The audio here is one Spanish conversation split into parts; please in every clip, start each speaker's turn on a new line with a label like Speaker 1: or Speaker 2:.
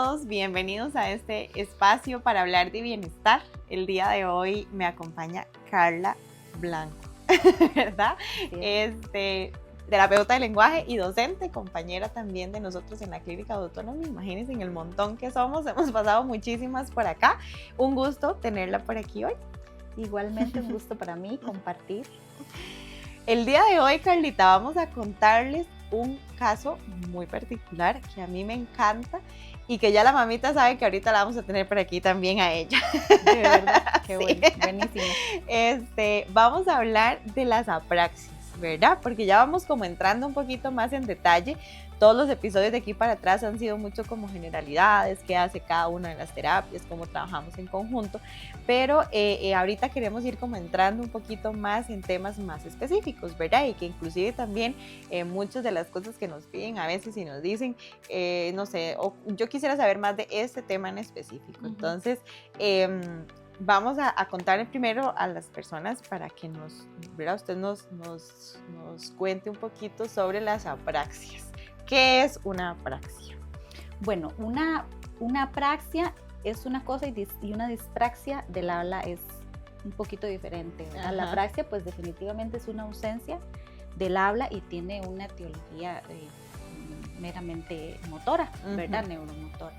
Speaker 1: todos, bienvenidos a este espacio para hablar de bienestar. El día de hoy me acompaña Carla Blanco, ¿verdad?
Speaker 2: Sí.
Speaker 1: Terapeuta de lenguaje y docente, compañera también de nosotros en la Clínica de Autonomía. Imagínense en el montón que somos, hemos pasado muchísimas por acá. Un gusto tenerla por aquí hoy.
Speaker 2: Igualmente un gusto para mí compartir.
Speaker 1: El día de hoy, Carlita, vamos a contarles un caso muy particular que a mí me encanta y que ya la mamita sabe que ahorita la vamos a tener por aquí también a ella.
Speaker 2: De verdad, qué
Speaker 1: Sí.
Speaker 2: bueno, buenísimo.
Speaker 1: Vamos a hablar de las apraxias, ¿verdad? Porque ya vamos como entrando un poquito más en detalle. Todos los episodios de aquí para atrás han sido mucho como generalidades, qué hace cada una de las terapias, cómo trabajamos en conjunto, pero ahorita queremos ir como entrando un poquito más en temas más específicos, ¿verdad? Y que inclusive también muchas de las cosas que nos piden a veces y nos dicen, no sé, o yo quisiera saber más de este tema en específico.
Speaker 2: Uh-huh.
Speaker 1: Entonces, vamos a contarle primero a las personas para que usted nos cuente un poquito sobre las apraxias. ¿Qué es una apraxia?
Speaker 2: Bueno, una apraxia es una cosa y una dispraxia del habla es un poquito diferente. La apraxia pues definitivamente es una ausencia del habla y tiene una etiología meramente motora, ¿verdad? Uh-huh. Neuromotora.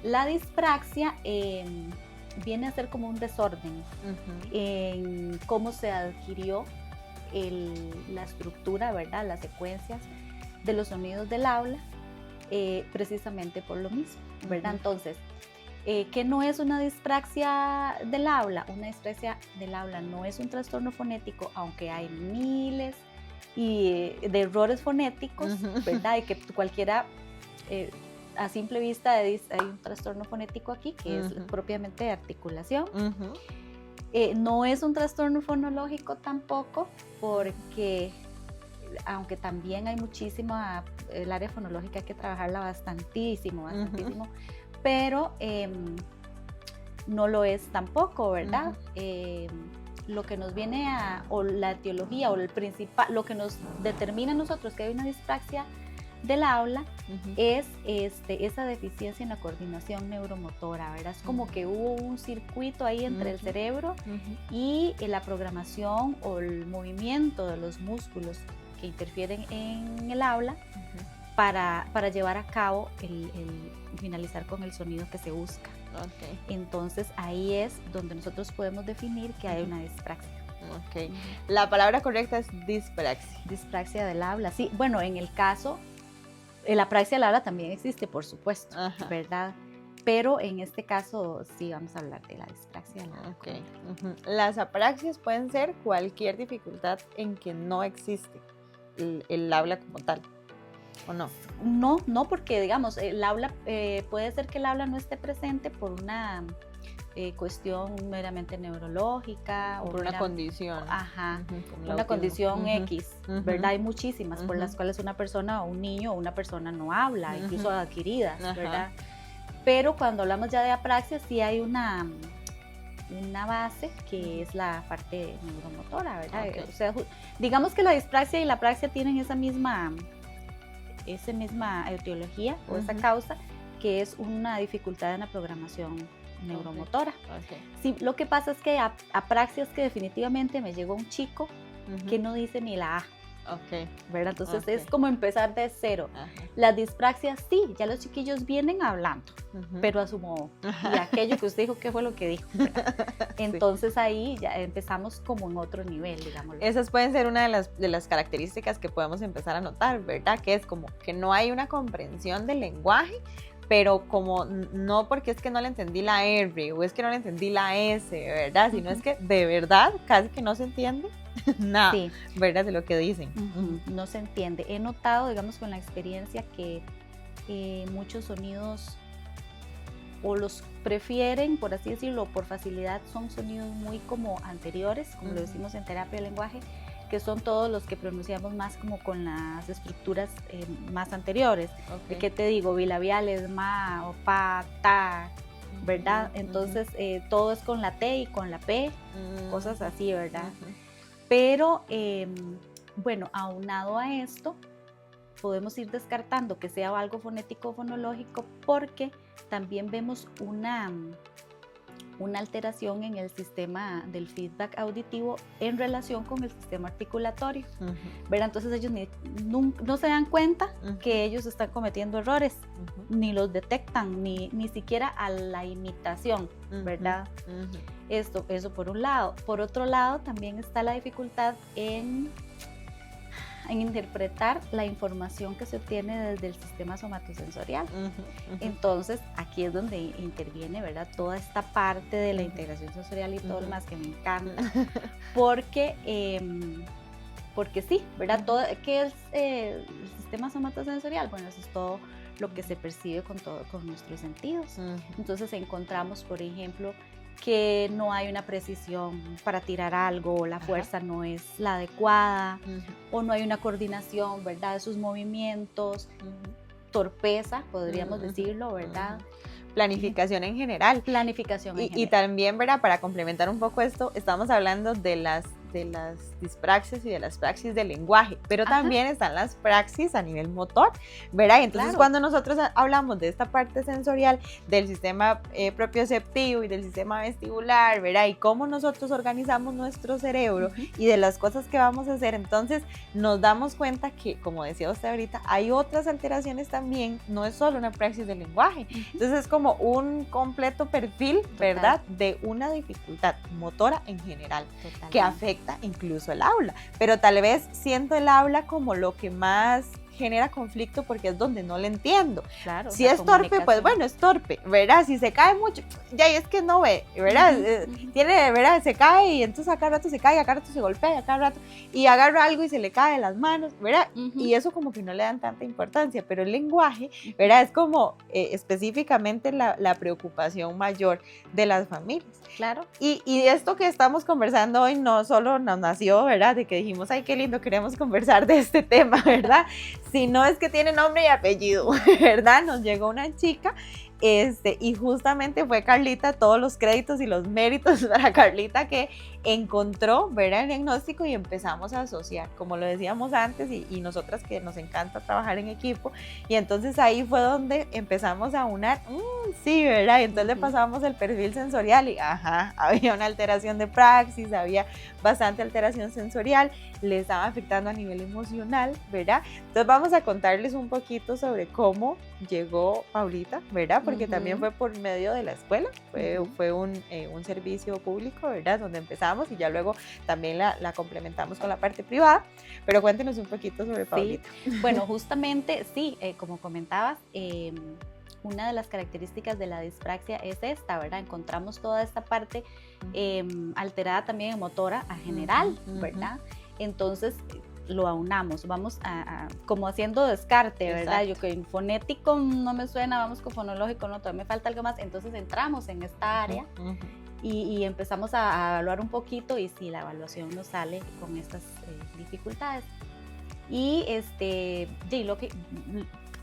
Speaker 2: La dispraxia viene a ser como un desorden uh-huh. en cómo se adquirió la estructura, ¿verdad? Las secuencias de los sonidos del habla, precisamente por lo mismo, ¿verdad? Uh-huh. Entonces, ¿qué no es una dispraxia del habla? Una dispraxia del habla no es un trastorno fonético, aunque hay miles de errores fonéticos, uh-huh. ¿verdad? Y que cualquiera, a simple vista, hay un trastorno fonético aquí, que uh-huh. es propiamente de articulación. Uh-huh. No es un trastorno fonológico tampoco, porque aunque también hay muchísima, el área fonológica hay que trabajarla bastantísimo, uh-huh. pero no lo es tampoco, ¿verdad? Uh-huh. Lo que nos viene o la etiología o el principal, lo que nos determina a nosotros que hay una dispraxia del habla uh-huh. es esa deficiencia en la coordinación neuromotora, ¿verdad? Es como uh-huh. que hubo un circuito ahí entre uh-huh. el cerebro uh-huh. y la programación o el movimiento de los músculos que interfieren en el habla uh-huh. para llevar a cabo el finalizar con el sonido que se busca. Okay. Entonces ahí es donde nosotros podemos definir que hay una dispraxia.
Speaker 1: Okay. Uh-huh. La palabra correcta es dispraxia.
Speaker 2: Dispraxia del habla, sí. Bueno, en el caso, la apraxia del habla también existe, por supuesto, uh-huh. ¿verdad? Pero en este caso sí vamos a hablar de la dispraxia del habla.
Speaker 1: Okay. Uh-huh. Las apraxias pueden ser cualquier dificultad en que no existe el habla como tal, ¿o no?
Speaker 2: No, porque digamos, el habla, puede ser que el habla no esté presente por una cuestión meramente neurológica.
Speaker 1: O por una condición.
Speaker 2: Ajá, uh-huh, una condición uh-huh. X, ¿verdad? Hay muchísimas uh-huh. por las cuales una persona o un niño o una persona no habla, uh-huh. incluso adquiridas, uh-huh. ¿verdad? Pero cuando hablamos ya de apraxia, sí hay una base que es la parte neuromotora, ¿verdad? Okay. O sea, digamos que la dispraxia y la apraxia tienen esa misma etiología uh-huh. o esa causa, que es una dificultad en la programación neuromotora.
Speaker 1: Okay.
Speaker 2: Sí, lo que pasa es que apraxia es que definitivamente me llegó un chico uh-huh. que no dice ni la A.
Speaker 1: Okay.
Speaker 2: ¿Verdad? Entonces es como empezar de cero. Uh-huh. Las dispraxias sí, ya los chiquillos vienen hablando, uh-huh. pero a su modo. Uh-huh. Y aquello que usted dijo, ¿qué fue lo que dijo? Entonces sí. Ahí ya empezamos como en otro nivel, digamos.
Speaker 1: Esas pueden ser una de las características que podemos empezar a notar, ¿verdad? Que es como que no hay una comprensión del lenguaje, pero como no porque es que no le entendí la R o es que no le entendí la S, ¿verdad? Sino uh-huh. es que de verdad casi que no se entiende nada, sí. ¿verdad? De lo que dicen.
Speaker 2: Uh-huh. No se entiende. He notado, digamos, con la experiencia que muchos sonidos o los prefieren, por así decirlo, por facilidad, son sonidos muy como anteriores, como uh-huh. lo decimos en terapia del lenguaje, que son todos los que pronunciamos más como con las estructuras más anteriores. Okay. ¿Qué te digo? Bilabiales, ma, o pa, ta, ¿verdad? Uh-huh. Entonces, todo es con la T y con la P, uh-huh. cosas así, ¿verdad? Uh-huh. Pero, bueno, aunado a esto, podemos ir descartando que sea algo fonético o fonológico, porque también vemos una alteración en el sistema del feedback auditivo en relación con el sistema articulatorio. ¿Verdad? Entonces ellos no se dan cuenta que ellos están cometiendo errores, ni los detectan, ni siquiera a la imitación, ¿verdad? Eso por un lado. Por otro lado, también está la dificultad en interpretar la información que se obtiene desde el sistema somatosensorial. Entonces, aquí es donde interviene, ¿verdad? Toda esta parte de la integración sensorial y todo lo más que me encanta, porque sí, ¿verdad? ¿Qué es el sistema somatosensorial? Bueno, eso es todo lo que se percibe con nuestros sentidos. Entonces, encontramos, por ejemplo, que no hay una precisión para tirar algo, o la fuerza no es la adecuada, o no hay una coordinación, ¿verdad?, de sus movimientos, torpeza, podríamos decirlo, ¿verdad?
Speaker 1: Planificación en general.
Speaker 2: Planificación en general.
Speaker 1: Y también, ¿verdad?, para complementar un poco esto, estamos hablando de las dispraxias y de las praxis del lenguaje, pero también están las praxis a nivel motor, ¿verdad? Y entonces cuando nosotros hablamos de esta parte sensorial del sistema propioceptivo y del sistema vestibular, ¿verdad? Y cómo nosotros organizamos nuestro cerebro y de las cosas que vamos a hacer, entonces nos damos cuenta que, como decía usted ahorita, hay otras alteraciones también, no es solo una praxis del lenguaje, entonces es como un completo perfil, ¿verdad?, de una dificultad motora en general, que afecta incluso el habla, pero tal vez siento el habla como lo que más genera conflicto porque es donde no le entiendo. Claro, si es torpe, pues bueno, es torpe, ¿verdad? Si se cae mucho, ya es que no ve, ¿verdad? Tiene, ¿verdad? Se cae y entonces a cada rato se cae, a cada rato se golpea, a cada rato y agarra algo y se le cae de las manos, ¿verdad? Y eso como que no le dan tanta importancia, pero el lenguaje, ¿verdad? Es como específicamente la preocupación mayor de las familias.
Speaker 2: Claro.
Speaker 1: Y esto que estamos conversando hoy no solo nos nació, ¿verdad? De que dijimos, ay, qué lindo, queremos conversar de este tema, ¿verdad? Sino es que tiene nombre y apellido, ¿verdad? Nos llegó una chica y justamente fue Carlita, todos los créditos y los méritos para Carlita, que encontró, ¿verdad?, el diagnóstico y empezamos a asociar, como lo decíamos antes, y nosotras que nos encanta trabajar en equipo, y entonces ahí fue donde empezamos a unar, sí, ¿verdad? Y entonces le pasamos el perfil sensorial y había una alteración de praxis, había bastante alteración sensorial, le estaba afectando a nivel emocional, ¿verdad? Entonces vamos a contarles un poquito sobre cómo llegó Paulita, ¿verdad? Porque también fue por medio de la escuela, fue un servicio público, ¿verdad?, donde empezamos y ya luego también la complementamos con la parte privada, pero cuéntenos un poquito sobre Paulita.
Speaker 2: Sí. Bueno, justamente, sí, como comentabas, una de las características de la dispraxia es esta, ¿verdad? Encontramos toda esta parte alterada también en motora a general, ¿verdad? Entonces lo aunamos, vamos como haciendo descarte, ¿verdad? Yo que en fonético no me suena, vamos con fonológico, no, todavía me falta algo más, entonces entramos en esta área y empezamos a evaluar un poquito y si la evaluación nos sale con estas dificultades. Y lo que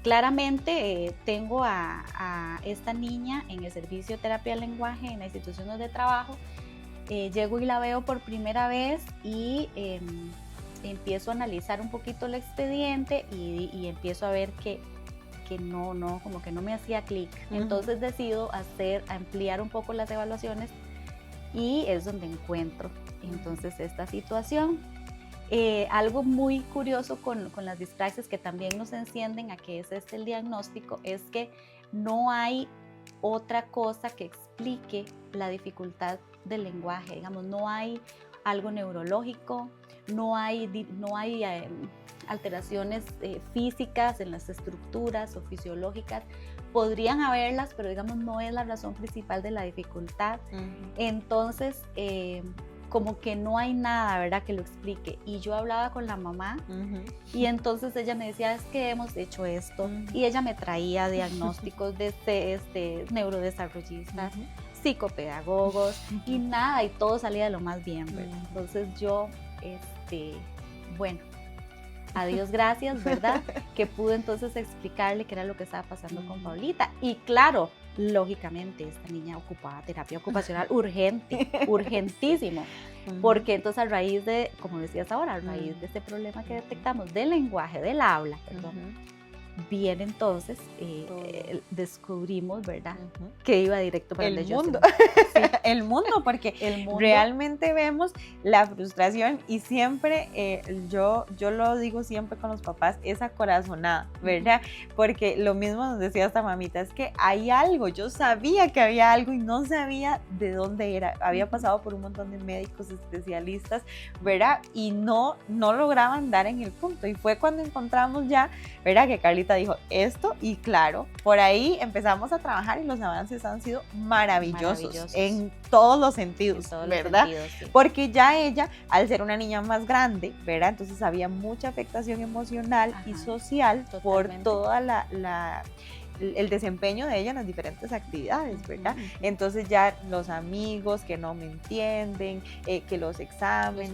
Speaker 2: claramente tengo a esta niña en el servicio de terapia del lenguaje en la institución donde trabajo, llego y la veo por primera vez y empiezo a analizar un poquito el expediente y empiezo a ver que no, como que no me hacía clic. Entonces decido ampliar un poco las evaluaciones y es donde encuentro entonces esta situación. Algo muy curioso con las dispraxias que también nos encienden a que es el diagnóstico es que no hay otra cosa que explique la dificultad del lenguaje, digamos, no hay algo neurológico, no hay alteraciones físicas en las estructuras o fisiológicas. Podrían haberlas, pero digamos no es la razón principal de la dificultad. Entonces, como que no hay nada, ¿verdad?, que lo explique. Y yo hablaba con la mamá y entonces ella me decía, es que hemos hecho esto. Y ella me traía diagnósticos de neurodesarrollistas, psicopedagogos y nada, y todo salía de lo más bien, ¿verdad? Entonces yo, bueno, a Dios gracias, ¿verdad?, que pude entonces explicarle qué era lo que estaba pasando con Paulita. Y claro, lógicamente esta niña ocupaba terapia ocupacional urgentísimo. porque entonces a raíz de, como decías ahora, a raíz de este problema que detectamos del lenguaje, del habla, perdón, bien, entonces descubrimos, ¿verdad? Que iba directo para
Speaker 1: el mundo. Sí. El mundo, porque realmente vemos la frustración y siempre, yo lo digo siempre con los papás, esa corazonada, ¿verdad? Porque lo mismo nos decía esta mamita, es que hay algo, yo sabía que había algo y no sabía de dónde era. Había pasado por un montón de médicos especialistas, ¿verdad? Y no lograban dar en el punto. Y fue cuando encontramos ya, ¿verdad? Que Carlita dijo esto, y claro, por ahí empezamos a trabajar y los avances han sido maravillosos. En todos los sentidos, ¿verdad? Porque ya ella, al ser una niña más grande, ¿verdad? Entonces había mucha afectación emocional y social por toda el desempeño de ella en las diferentes actividades, ¿verdad? Entonces ya los amigos que no me entienden, que los exámenes,